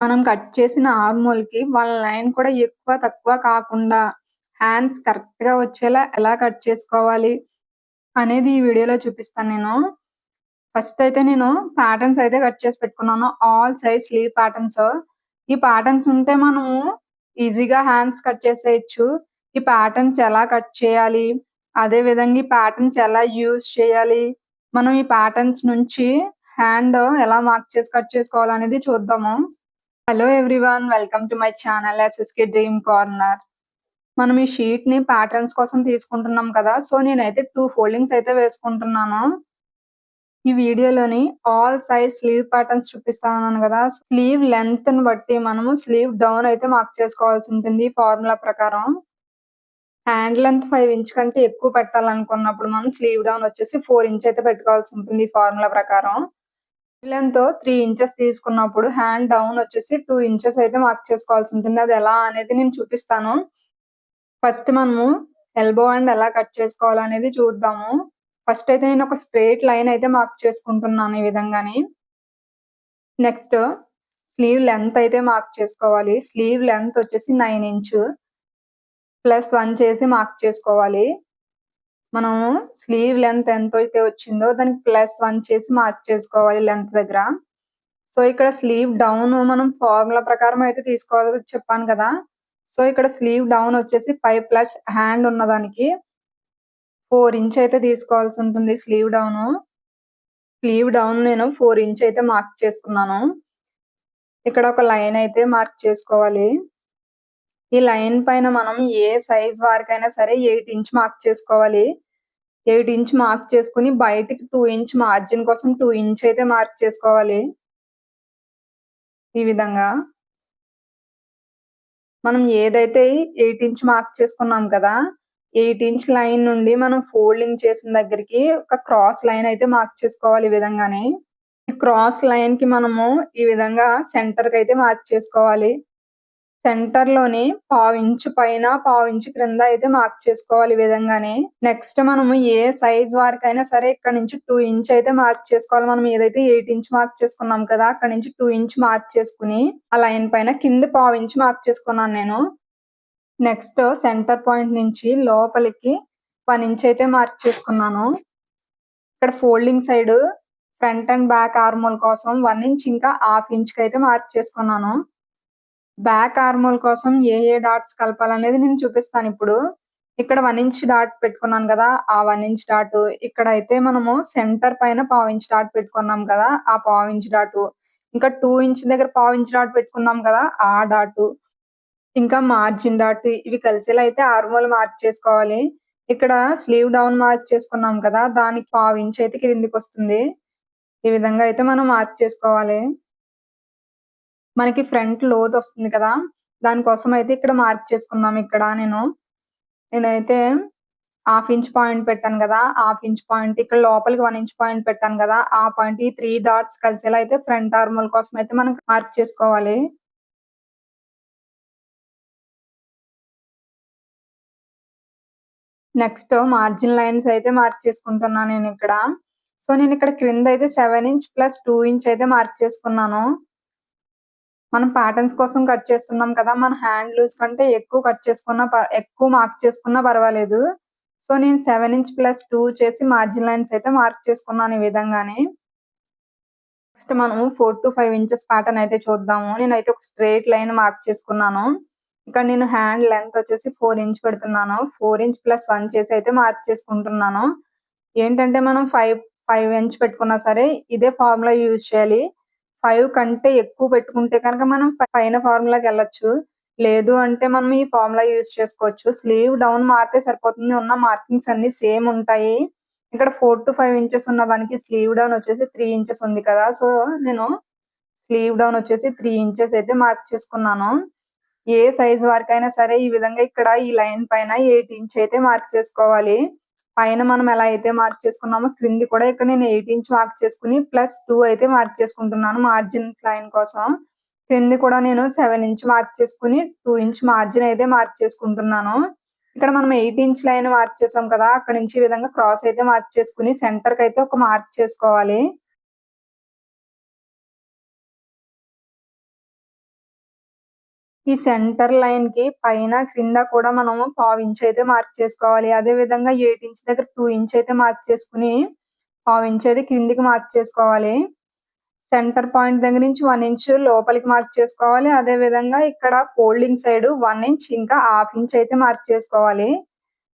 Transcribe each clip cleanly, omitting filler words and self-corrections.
మనం కట్ చేసిన ఆర్మోల్‌కి 1 లైన్ కూడా ఎక్కువ, తక్కువ కాకుండా హ్యాండ్స్ కరెక్ట్‌గా వచ్చేలా ఎలా కట్ చేసుకోవాలి అనేది ఈ వీడియోలో చూపిస్తాను నేను. ఫస్ట్ అయితే నేను ప్యాటర్న్స్ అయితే కట్ చేసి పెట్టుకున్నాను. All size sleeve patterns. ఈ ప్యాటర్న్స్ ఉంటే మనము ఈజీగా హ్యాండ్స్ కట్ చేసేయొచ్చు. ఈ ప్యాటర్న్స్ ఎలా కట్ చేయాలి? అదే విధంగా ఈ ప్యాటర్న్స్ ఎలా యూజ్ చేయాలి? మనం ఈ ప్యాటర్న్స్ నుంచి హ్యాండ్ ఎలా మార్క్ చేసి కట్ చేసుకోవాలనేది చూద్దాము. Hello everyone, welcome to my channel SSK dream corner. మనం ఈ షీట్ ని ప్యాటర్న్స్ కోసం తీసుకుంటున్నాం కదా, సో నేనైతే 2 ఫోల్డింగ్స్ అయితే వేసుకుంటున్నాను. ఈ వీడియోలోని ఆల్ సైజ్ స్లీవ్ ప్యాటర్న్స్ చూపిస్తాను కదా, స్లీవ్ లెంత్ ని బట్టి మనము స్లీవ్ డౌన్ అయితే మార్క్ చేసుకోవాల్సి ఉంటుంది ఫార్ములా ప్రకారం. హ్యాండ్ లెంత్ 5 ఇంచ్ కంటే ఎక్కువ పెట్టాలనుకున్నప్పుడు మనం స్లీవ్ డౌన్ వచ్చేసి 4 ఇంచ్ అయితే పెట్టుకోవాల్సి ఉంటుంది ఫార్ములా ప్రకారం. లెంత్ 3 ఇంచెస్ తీసుకున్నప్పుడు హ్యాండ్ డౌన్ వచ్చేసి 2 ఇంచెస్ అయితే మార్క్ చేసుకోవాల్సి ఉంటుంది. అది ఎలా అనేది నేను చూపిస్తాను. ఫస్ట్ మనము ఎల్బో హ్యాండ్ ఎలా కట్ చేసుకోవాలనేది చూద్దాము. ఫస్ట్ అయితే నేను ఒక స్ట్రెయిట్ లైన్ అయితే మార్క్ చేసుకుంటున్నాను ఈ విధంగాని. నెక్స్ట్ స్లీవ్ లెంత్ అయితే మార్క్ చేసుకోవాలి. స్లీవ్ లెంత్ వచ్చేసి 9 ఇంచు ప్లస్ 1 చేసి మార్క్ చేసుకోవాలి. మనము స్లీవ్ లెంత్ ఎంత అయితే వచ్చిందో దానికి ప్లస్ 1 చేసి మార్క్ చేసుకోవాలి లెంత్ దగ్గర. సో ఇక్కడ స్లీవ్ డౌన్ మనం ఫార్ములా ప్రకారం అయితే తీసుకోవాలని చెప్పాను కదా. సో ఇక్కడ స్లీవ్ డౌన్ వచ్చేసి 5 ప్లస్ హ్యాండ్ ఉన్నదానికి 4 ఇంచ్ అయితే తీసుకోవాల్సి ఉంటుంది స్లీవ్ డౌన్. స్లీవ్ డౌన్ నేను 4 ఇంచ్ అయితే మార్క్ చేసుకున్నాను. ఇక్కడ ఒక లైన్ అయితే మార్క్ చేసుకోవాలి. ఈ లైన్ పైన మనం ఏ సైజ్ వారికైనా సరే 8 ఇంచ్ మార్క్ చేసుకోవాలి. 8 ఇంచ్ మార్క్ చేసుకుని బయటికి 2 ఇంచ్ మార్జిన్ కోసం 2 ఇంచ్ అయితే మార్క్ చేసుకోవాలి. ఈ విధంగా మనం ఏదైతే 8 ఇంచ్ మార్క్ చేసుకున్నాం కదా, 8 ఇంచ్ లైన్ నుండి మనం ఫోల్డింగ్ చేసిన దగ్గరికి ఒక క్రాస్ లైన్ అయితే మార్క్ చేసుకోవాలి ఈ విధంగానే. ఈ క్రాస్ లైన్ కి మనము ఈ విధంగా సెంటర్ కి అయితే మార్క్ చేసుకోవాలి. సెంటర్ లోని 1/2 ఇంచ్ పైన 1/2 ఇంచ్ క్రింద అయితే మార్క్ చేసుకోవాలి ఈ విధంగానే. నెక్స్ట్ మనము ఏ సైజ్ వారికైనా సరే ఇక్కడ నుంచి 2 ఇంచ్ అయితే మార్క్ చేసుకోవాలి. మనం ఏదైతే 8 ఇంచ్ మార్క్ చేసుకున్నాం కదా, అక్కడ నుంచి 2 ఇంచ్ మార్క్ చేసుకుని ఆ లైన్ పైన కింద 1/2 ఇంచ్ మార్క్ చేసుకున్నాను నేను. నెక్స్ట్ సెంటర్ పాయింట్ నుంచి లోపలికి 1 ఇంచ్ అయితే మార్క్ చేసుకున్నాను. ఇక్కడ folding side front and back armhole కోసం 1 ఇంచ్ ఇంకా 1/2 ఇంచ్ కి అయితే మార్క్ చేసుకున్నాను. బ్యాక్ ఆర్మోల్ కోసం ఏ డాట్స్ కలపాలనేది నేను చూపిస్తాను ఇప్పుడు. ఇక్కడ 1 ఇంచ్ డాట్ పెట్టుకున్నాను కదా, ఆ 1 ఇంచ్ డాట్ ఇక్కడ అయితే మనము సెంటర్ పైన 1/2 ఇంచ్ డాట్ పెట్టుకున్నాం కదా, ఆ 1/2 ఇంచ్ డాట్ ఇంకా 2 ఇంచ్ దగ్గర 1/2 ఇంచ్ డాట్ పెట్టుకున్నాం కదా, ఆ డాట్ ఇంకా మార్జిన్ డాట్ ఇవి కలిసేలా అయితే ఆర్మోల్ మార్క్ చేసుకోవాలి. ఇక్కడ స్లీవ్ డౌన్ మార్క్ చేసుకున్నాం కదా, దానికి 1/2 ఇంచ్ అయితే కిందికి వస్తుంది. ఈ విధంగా అయితే మనం మార్క్ చేసుకోవాలి. మనకి ఫ్రంట్ లోత్ వస్తుంది కదా, దానికోసం అయితే ఇక్కడ మార్క్ చేసుకుందాం. ఇక్కడ నేనైతే 1/2 ఇంచ్ పాయింట్ పెట్టాను కదా, 1/2 ఇంచ్ పాయింట్ ఇక్కడ లోపలికి 1 ఇంచ్ పాయింట్ పెట్టాను కదా, ఆ పాయింట్ ఈ 3 డాట్స్ కలిసేలా అయితే ఫ్రంట్ ఆర్మోల్ కోసం అయితే మనం మార్క్ చేసుకోవాలి. నెక్స్ట్ మార్జిన్ లైన్స్ అయితే మార్క్ చేసుకుంటున్నాను నేను ఇక్కడ. సో నేను ఇక్కడ క్రింద అయితే 7 ఇంచ్ ప్లస్ 2 ఇంచ్ అయితే మార్క్ చేసుకున్నాను. మనం ప్యాటర్న్స్ కోసం కట్ చేస్తున్నాం కదా, మన హ్యాండ్ లూజ్ కంటే ఎక్కువ కట్ చేసుకున్నా ఎక్కువ మార్క్ చేసుకున్నా పర్వాలేదు. సో నేను 7 ఇంచ్ ప్లస్ 2 చేసి మార్జిన్ లైన్స్ అయితే మార్క్ చేసుకున్నాను ఈ విధంగానే. నెక్స్ట్ మనము 4 to 5 ఇంచెస్ ప్యాటర్న్ అయితే చూద్దాము. నేనైతే ఒక స్ట్రెయిట్ లైన్ మార్క్ చేసుకున్నాను. ఇక్కడ నేను హ్యాండ్ లెంత్ వచ్చేసి 4 ఇంచ్ పెడుతున్నాను. 4 ఇంచ్ ప్లస్ 1 చేసి అయితే మార్క్ చేసుకుంటున్నాను. ఏంటంటే మనం 5 ఇంచ్ పెట్టుకున్నా సరే ఇదే ఫార్ములా యూజ్ చేయాలి. 5 కంటే ఎక్కువ పెట్టుకుంటే కనుక మనం పైన ఫార్ములాకి వెళ్ళొచ్చు. లేదు అంటే మనం ఈ ఫార్ములా యూజ్ చేసుకోవచ్చు. స్లీవ్ డౌన్ మారితే సరిపోతుంది. ఉన్న మార్కింగ్స్ అన్ని సేమ్ ఉంటాయి. ఇక్కడ 4 to 5 ఇంచెస్ ఉన్న దానికి స్లీవ్ డౌన్ వచ్చేసి 3 ఇంచెస్ ఉంది కదా, సో నేను స్లీవ్ డౌన్ వచ్చేసి 3 ఇంచెస్ అయితే మార్క్ చేసుకున్నాను. ఏ సైజ్ వరకైనా సరే ఈ విధంగా ఇక్కడ ఈ లైన్ పైన 8 ఇంచ్ అయితే మార్క్ చేసుకోవాలి. పైన మనం ఎలా అయితే మార్క్ చేసుకున్నామో క్రింది కూడా ఇక్కడ నేను 8 ఇంచ్ మార్క్ చేసుకుని ప్లస్ 2 అయితే మార్క్ చేసుకుంటున్నాను మార్జిన్ లైన్ కోసం. క్రింది కూడా నేను 7 ఇంచ్ మార్క్ చేసుకుని 2 ఇంచ్ మార్జిన్ అయితే మార్క్ చేసుకుంటున్నాను. ఇక్కడ మనం 8 ఇంచ్ లైన్ మార్క్ చేసాం కదా, అక్కడ నుంచి ఈ విధంగా క్రాస్ అయితే మార్క్ చేసుకుని సెంటర్ కి అయితే ఒక మార్క్ చేసుకోవాలి. ఈ సెంటర్ లైన్ కి పైన క్రింద కూడా మనము 1/2 ఇంచ్ అయితే మార్క్ చేసుకోవాలి. అదే విధంగా 8 ఇంచ్ దగ్గర 2 ఇంచ్ అయితే మార్క్ చేసుకుని 1/2 ఇంచ్ అయితే కిందికి మార్క్ చేసుకోవాలి. సెంటర్ పాయింట్ దగ్గర నుంచి 1 ఇంచ్ లోపలికి మార్క్ చేసుకోవాలి. అదే విధంగా ఇక్కడ ఫోల్డింగ్ సైడ్ 1 ఇంచ్ ఇంకా 1/2 ఇంచ్ అయితే మార్క్ చేసుకోవాలి.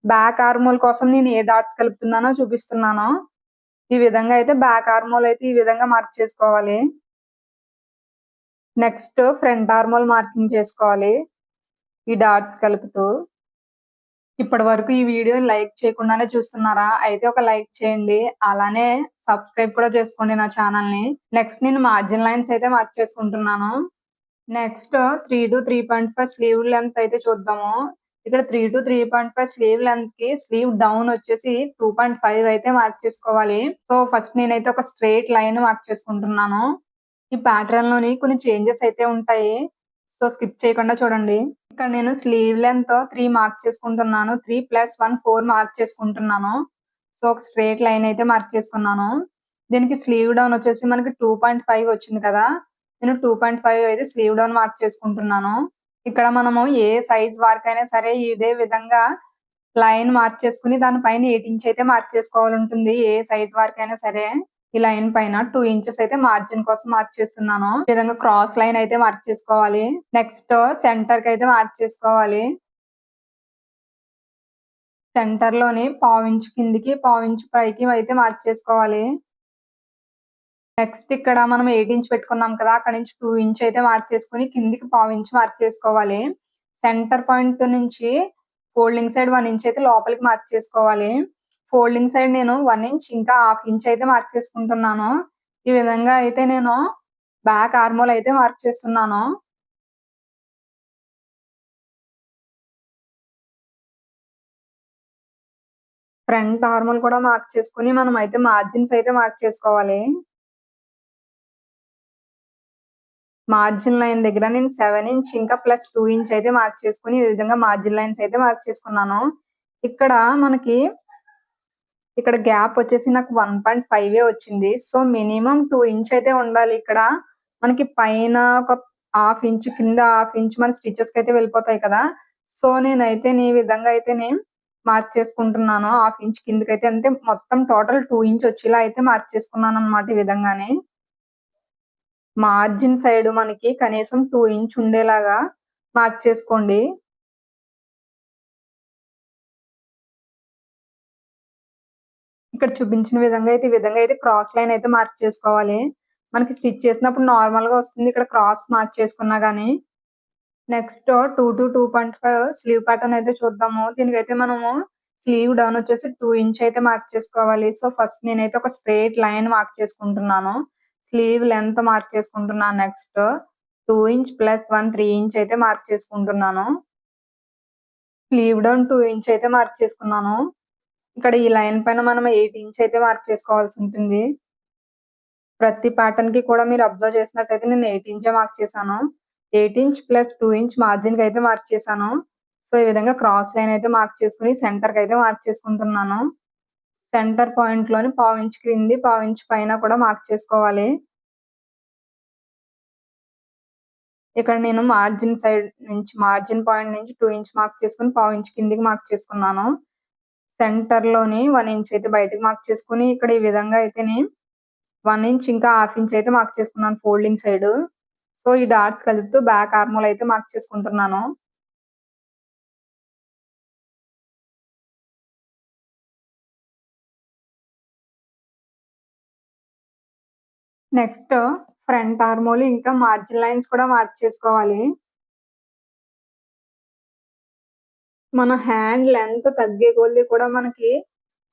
బ్యాక్ ఆర్మోల్ కోసం నేను ఏ డాట్స్ కలుపుతున్నానో చూపిస్తున్నాను. ఈ విధంగా అయితే బ్యాక్ ఆర్మోల్ అయితే ఈ విధంగా మార్క్ చేసుకోవాలి. నెక్స్ట్ ఫ్రంట్ ఆర్మోల్ మార్కింగ్ చేసుకోవాలి ఈ డాట్స్ కలుపుతూ. ఇప్పటి వరకు ఈ వీడియో లైక్ చేయకుండానే చూస్తున్నారా? అయితే ఒక లైక్ చేయండి. అలానే సబ్స్క్రైబ్ కూడా చేసుకోండి నా ఛానల్ ని. నెక్స్ట్ నేను మార్జిన్ లైన్స్ అయితే మార్క్ చేసుకుంటున్నాను. నెక్స్ట్ 3 to 3.5 స్లీవ్ లెంత్ అయితే చూద్దాము. ఇక్కడ 3 to 3.5 స్లీవ్ లెంత్ కి స్లీవ్ డౌన్ వచ్చేసి 2.5 అయితే మార్క్ చేసుకోవాలి. సో ఫస్ట్ నేనైతే ఒక స్ట్రైట్ లైన్ మార్క్ చేసుకుంటున్నాను. ఈ ప్యాటర్న్ లోని కొన్ని చేంజెస్ అయితే ఉంటాయి. సో స్కిప్ చేయకుండా చూడండి. ఇక్కడ నేను స్లీవ్ లెంత్ 3 మార్క్ చేసుకుంటున్నాను. 3 + 1 4 మార్క్ చేసుకుంటున్నాను. సో ఒక స్ట్రైట్ లైన్ అయితే మార్క్ చేసుకున్నాను. దీనికి స్లీవ్ డౌన్ వచ్చేసి మనకి 2.5 వచ్చింది కదా. నేను 2.5 అయితే స్లీవ్ డౌన్ మార్క్ చేసుకుంటున్నాను. ఇక్కడ మనము ఏ సైజ్ వరకైనా సరే ఇదే విధంగా లైన్ మార్క్ చేసుకుని దానిపైన 8 ఇంచ్ అయితే మార్క్ చేసుకోవాలి ఉంటుంది. ఏ సైజ్ వరకైనా సరే ఈ లైన్ పైన 2 ఇంచెస్ అయితే మార్జిన్ కోసం మార్క్ చేస్తున్నాను. ఈ విధంగా క్రాస్ లైన్ అయితే మార్క్ చేసుకోవాలి. నెక్స్ట్ సెంటర్ కి అయితే మార్క్ చేసుకోవాలి. సెంటర్ లోని 1/2 ఇంచ్ కిందికి 1/2 ఇంచ్ పైకి అయితే మార్క్ చేసుకోవాలి. నెక్స్ట్ ఇక్కడ మనం 8 ఇంచ్ పెట్టుకున్నాం కదా, అక్కడ నుంచి 2 ఇంచ్ అయితే మార్క్ చేసుకుని కిందికి 1/2 ఇంచ్ మార్క్ చేసుకోవాలి. సెంటర్ పాయింట్ నుంచి ఫోల్డింగ్ సైడ్ 1 ఇంచ్ అయితే లోపలికి మార్క్ చేసుకోవాలి. ఫోల్డింగ్ సైడ్ నేను 1 ఇంచ్ ఇంకా 1/2 ఇంచ్ అయితే మార్క్ చేసుకుంటున్నాను. ఈ విధంగా అయితే నేను బ్యాక్ ఆర్మోల్ అయితే మార్క్ చేస్తున్నాను. ఫ్రంట్ ఆర్మోల్ కూడా మార్క్ చేసుకుని మనం అయితే మార్జిన్స్ అయితే మార్క్ చేసుకోవాలి. మార్జిన్ లైన్ దగ్గర నేను 7 ఇంచ్ ఇంకా +2 ఇంచ్ అయితే మార్క్ చేసుకుని ఈ విధంగా మార్జిన్ లైన్స్ అయితే మార్క్ చేసుకున్నాను. ఇక్కడ మనకి ఇక్కడ గ్యాప్ వచ్చేసి నాకు 1.5 వచ్చింది. సో మినిమం 2 ఇంచ్ అయితే ఉండాలి. ఇక్కడ మనకి పైన ఒక 1/2 ఇంచ్ కింద 1/2 ఇంచ్ మన స్టిచెస్ కి అయితే వెళ్ళిపోతాయి కదా. సో నేనైతే ఈ విధంగా అయితే నేను మార్క్ చేసుకుంటున్నాను. 1/2 ఇంచ్ కిందకైతే అంటే మొత్తం టోటల్ 2 ఇంచ్ వచ్చేలా అయితే మార్క్ చేసుకున్నాను అనమాట. ఈ విధంగానే మార్జిన్ సైడ్ మనకి కనీసం 2 ఇంచ్ ఉండేలాగా మార్క్ చేసుకోండి. ఇక్కడ చూపించిన విధంగా అయితే ఈ విధంగా అయితే క్రాస్ లైన్ అయితే మార్క్ చేసుకోవాలి. మనకి స్టిచ్ చేసినప్పుడు నార్మల్ గా వస్తుంది ఇక్కడ క్రాస్ మార్క్ చేసుకున్నా గానీ. నెక్స్ట్ 2 to 2.5 స్లీవ్ ప్యాటర్న్ అయితే చూద్దాము. దీనికైతే మనము స్లీవ్ డౌన్ వచ్చేసి 2 ఇంచ్ అయితే మార్క్ చేసుకోవాలి. సో ఫస్ట్ నేనైతే ఒక స్ట్రైట్ లైన్ మార్క్ చేసుకుంటున్నాను. స్లీవ్ లెంత్ మార్క్ చేసుకుంటున్నాను. నెక్స్ట్ 2 ఇంచ్ + 1 3 ఇంచ్ అయితే మార్క్ చేసుకుంటున్నాను. స్లీవ్ డౌన్ 2 ఇంచ్ అయితే మార్క్ చేసుకున్నాను. ఇక్కడ ఈ లైన్ పైన మనం 8 ఇంచ్ అయితే మార్క్ చేసుకోవాల్సి ఉంటుంది. ప్రతి ప్యాటర్న్ కి కూడా మీరు అబ్జర్వ్ చేసినట్టయితే నేను 8 ఇంచే మార్క్ చేశాను. 8 ఇంచ్ + 2 ఇంచ్ మార్జిన్ కి అయితే మార్క్ చేశాను. సో ఈ విధంగా క్రాస్ లైన్ అయితే మార్క్ చేసుకుని సెంటర్ కి అయితే మార్క్ చేసుకుంటున్నాను. సెంటర్ పాయింట్ లోని 1/2 ఇంచ్ క్రింది 1/2 ఇంచ్ పైన కూడా మార్క్ చేసుకోవాలి. ఇక్కడ నేను మార్జిన్ సైడ్ నుంచి మార్జిన్ పాయింట్ నుంచి 2 ఇంచ్ మార్క్ చేసుకుని 1/2 ఇంచ్ కిందికి మార్క్ చేసుకున్నాను. సెంటర్ లోని 1 ఇంచ్ అయితే బయటకి మార్క్ చేసుకుని ఇక్కడ ఈ విధంగా అయితే 1 ఇంచ్ ఇంకా 1/2 ఇంచ్ అయితే మార్క్ చేసుకున్నాను ఫోల్డింగ్ సైడ్. సో ఈ డాట్స్ కలుపుతూ బ్యాక్ ఆర్మోల్ అయితే మార్క్ చేసుకుంటున్నాను. నెక్స్ట్ ఫ్రంట్ ఆర్మోల్ ఇంకా మార్జిన్ లైన్స్ కూడా మార్క్ చేసుకోవాలి. మన హ్యాండ్ లెంత్ తగ్గే కొద్దీ కూడా మనకి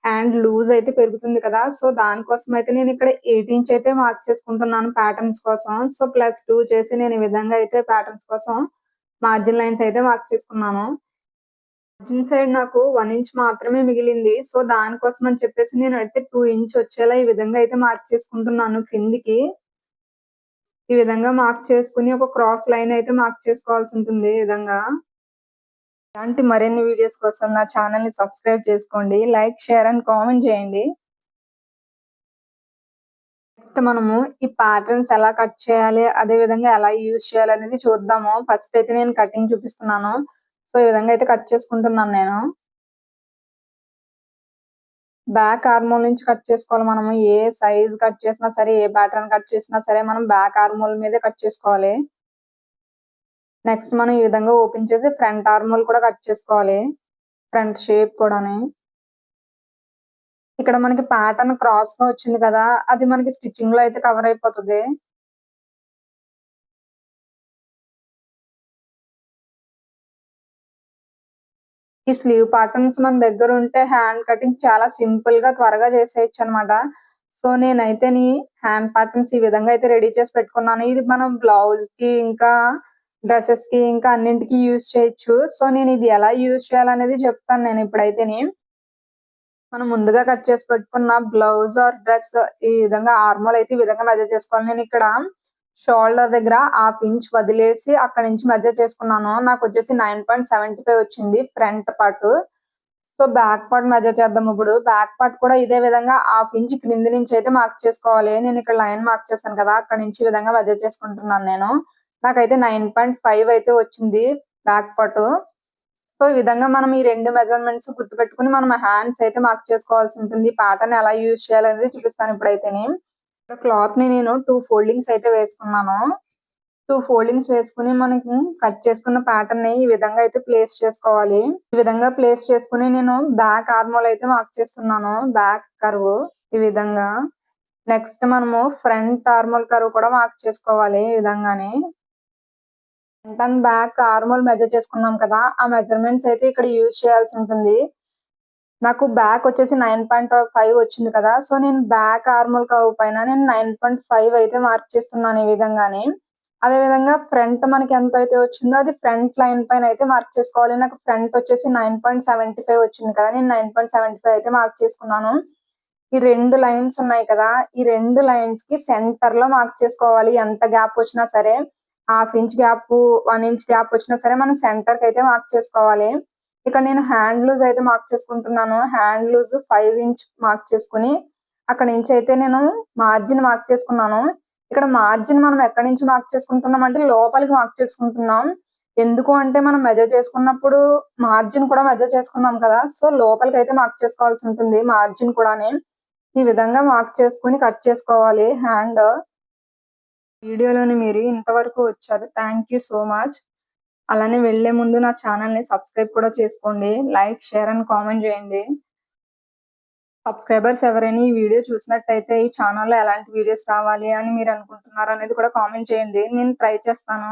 హ్యాండ్ లూజ్ అయితే పెరుగుతుంది కదా. సో దానికోసం అయితే నేను ఇక్కడ 8 ఇంచ్ అయితే మార్క్ చేసుకుంటున్నాను ప్యాటర్న్స్ కోసం. సో +2 చేసి నేను ఈ విధంగా అయితే ప్యాటర్న్స్ కోసం మార్జిన్ లైన్స్ అయితే మార్క్ చేసుకున్నాను. మార్జిన్ సైడ్ నాకు 1 ఇంచ్ మాత్రమే మిగిలింది. సో దానికోసం అని చెప్పేసి నేను అయితే 2 ఇంచ్ వచ్చేలా ఈ విధంగా అయితే మార్క్ చేసుకుంటున్నాను కిందికి. ఈ విధంగా మార్క్ చేసుకుని ఒక క్రాస్ లైన్ అయితే మార్క్ చేసుకోవాల్సి ఉంటుంది ఈ విధంగా. ఇలాంటి మరిన్ని వీడియోస్ కోసం నా ఛానల్ ని సబ్స్క్రైబ్ చేసుకోండి. లైక్, షేర్ అండ్ కామెంట్ చేయండి. నెక్స్ట్ మనము ఈ ప్యాటర్న్స్ ఎలా కట్ చేయాలి, అదే విధంగా ఎలా యూజ్ చేయాలి అనేది చూద్దాము. ఫస్ట్ అయితే నేను కటింగ్ చూపిస్తున్నాను. సో ఈ విధంగా అయితే కట్ చేసుకుంటున్నాను నేను. బ్యాక్ ఆర్మోల్ నుంచి కట్ చేసుకోవాలి మనము. ఏ సైజ్ కట్ చేసినా సరే, ఏ ప్యాటర్న్ కట్ చేసినా సరే మనం బ్యాక్ ఆర్మోల్ మీదే కట్ చేసుకోవాలి. నెక్స్ట్ మనం ఈ విధంగా ఓపెన్ చేసి ఫ్రంట్ ఆర్మోల్ కూడా కట్ చేసుకోవాలి. ఫ్రంట్ షేప్ కూడాని. ఇక్కడ మనకి ప్యాటర్న్ క్రాస్ గా వచ్చింది కదా, అది మనకి స్టిచ్చింగ్ లో అయితే కవర్ అయిపోతుంది. ఈ స్లీవ్ ప్యాటర్న్స్ మన దగ్గర ఉంటే హ్యాండ్ కటింగ్ చాలా సింపుల్ గా త్వరగా చేసేయచ్చు అనమాట. సో నేనైతే హ్యాండ్ ప్యాటర్న్స్ ఈ విధంగా అయితే రెడీ చేసి పెట్టుకున్నాను. ఇది మనం బ్లౌజ్ కి, ఇంకా డ్రెస్సెస్ కి, ఇంకా అన్నింటికి యూజ్ చేయొచ్చు. సో నేను ఇది ఎలా యూజ్ చేయాలనేది చెప్తాను నేను ఇప్పుడైతేని. మనం ముందుగా కట్ చేసి పెట్టుకున్న బ్లౌజ్ ఆర్ డ్రెస్ ఈ విధంగా ఆర్మోల్ అయితే ఈ విధంగా మెజర్ చేసుకోవాలి. నేను ఇక్కడ షోల్డర్ దగ్గర 1/2 ఇంచ్ వదిలేసి అక్కడ నుంచి మెజర్ చేసుకున్నాను. నాకు వచ్చేసి 9.75 వచ్చింది front part. So back part measure చేద్దాం ఇప్పుడు. బ్యాక్ పార్ట్ కూడా ఇదే విధంగా 1/2 ఇంచ్ క్రింది నుంచి అయితే మార్క్ చేసుకోవాలి. నేను ఇక్కడ లైన్ మార్క్ చేశాను కదా, అక్కడ నుంచి ఈ విధంగా మెజర్ చేసుకుంటున్నాను నేను. నాకైతే 9.5 అయితే వచ్చింది బ్యాక్ పార్ట్. సో ఈ విధంగా మనం ఈ రెండు మెజర్మెంట్స్ గుర్తుపెట్టుకుని మనం హ్యాండ్స్ అయితే మార్క్ చేసుకోవాల్సి ఉంటుంది. ప్యాటర్న్ ఎలా యూజ్ చేయాలనేది చూపిస్తాను ఇప్పుడైతేనే. క్లాత్ ని నేను 2 ఫోల్డింగ్స్ అయితే వేసుకున్నాను. 2 ఫోల్డింగ్స్ వేసుకుని మనకి కట్ చేసుకున్న ప్యాటర్న్ ని ఈ విధంగా అయితే ప్లేస్ చేసుకోవాలి. ఈ విధంగా ప్లేస్ చేసుకుని నేను బ్యాక్ ఆర్మోల్ అయితే మార్క్ చేస్తున్నాను. బ్యాక్ కర్వ్ ఈ విధంగా. నెక్స్ట్ మనము ఫ్రంట్ ఆర్మోల్ కర్వ్ కూడా మార్క్ చేసుకోవాలి ఈ విధంగానే. ఫ్రంట్ అండ్ బ్యాక్ ఆర్మోల్ మెజర్ చేసుకున్నాం కదా, ఆ మెజర్మెంట్స్ అయితే ఇక్కడ యూజ్ చేయాల్సి ఉంటుంది. నాకు బ్యాక్ వచ్చేసి 9.5 వచ్చింది కదా, సో నేను బ్యాక్ ఆర్మోల్ కర్వ్ పైన నేను 9.5 అయితే మార్క్ చేస్తున్నాను ఈ విధంగానే. అదే విధంగా ఫ్రంట్ మనకి ఎంత అయితే వచ్చిందో అది ఫ్రంట్ లైన్ పైన అయితే మార్క్ చేసుకోవాలి. నాకు ఫ్రంట్ వచ్చేసి 9.75 వచ్చింది కదా, నేను 9.75 అయితే మార్క్ చేసుకున్నాను. ఈ రెండు లైన్స్ ఉన్నాయి కదా, ఈ రెండు లైన్స్ కి సెంటర్ లో మార్క్ చేసుకోవాలి. ఎంత గ్యాప్ వచ్చినా సరే, 1/2 ఇంచ్ గ్యాప్, 1 ఇంచ్ గ్యాప్ వచ్చినా సరే మనం సెంటర్ కి అయితే మార్క్ చేసుకోవాలి. ఇక్కడ నేను హ్యాండ్ లూజ్ అయితే మార్క్ చేసుకుంటున్నాను. హ్యాండ్ లూజ్ 5 ఇంచ్ మార్క్ చేసుకుని అక్కడ నుంచి అయితే నేను మార్జిన్ మార్క్ చేసుకున్నాను. ఇక్కడ మార్జిన్ మనం ఎక్కడి నుంచి మార్క్ చేసుకుంటున్నాం అంటే లోపలికి మార్క్ చేసుకుంటున్నాం. ఎందుకు అంటే మనం మెజర్ చేసుకున్నప్పుడు మార్జిన్ కూడా మెజర్ చేసుకున్నాం కదా, సో లోపలికి అయితే మార్క్ చేసుకోవాల్సి ఉంటుంది మార్జిన్ కూడానే. ఈ విధంగా మార్క్ చేసుకుని కట్ చేసుకోవాలి హ్యాండ్. వీడియోలోని మీరు ఇంతవరకు వచ్చారు, థ్యాంక్ యూ సో మచ్. అలానే వెళ్లే ముందు నా ఛానల్ ని సబ్స్క్రైబ్ కూడా చేసుకోండి. లైక్, షేర్ అండ్ కామెంట్ చేయండి. సబ్స్క్రైబర్స్ ఎవరైనా ఈ వీడియో చూసినట్టయితే ఈ ఛానల్లో ఎలాంటి వీడియోస్ రావాలి అని మీరు అనుకుంటున్నారు అనేది కూడా కామెంట్ చేయండి. నేను ట్రై చేస్తాను.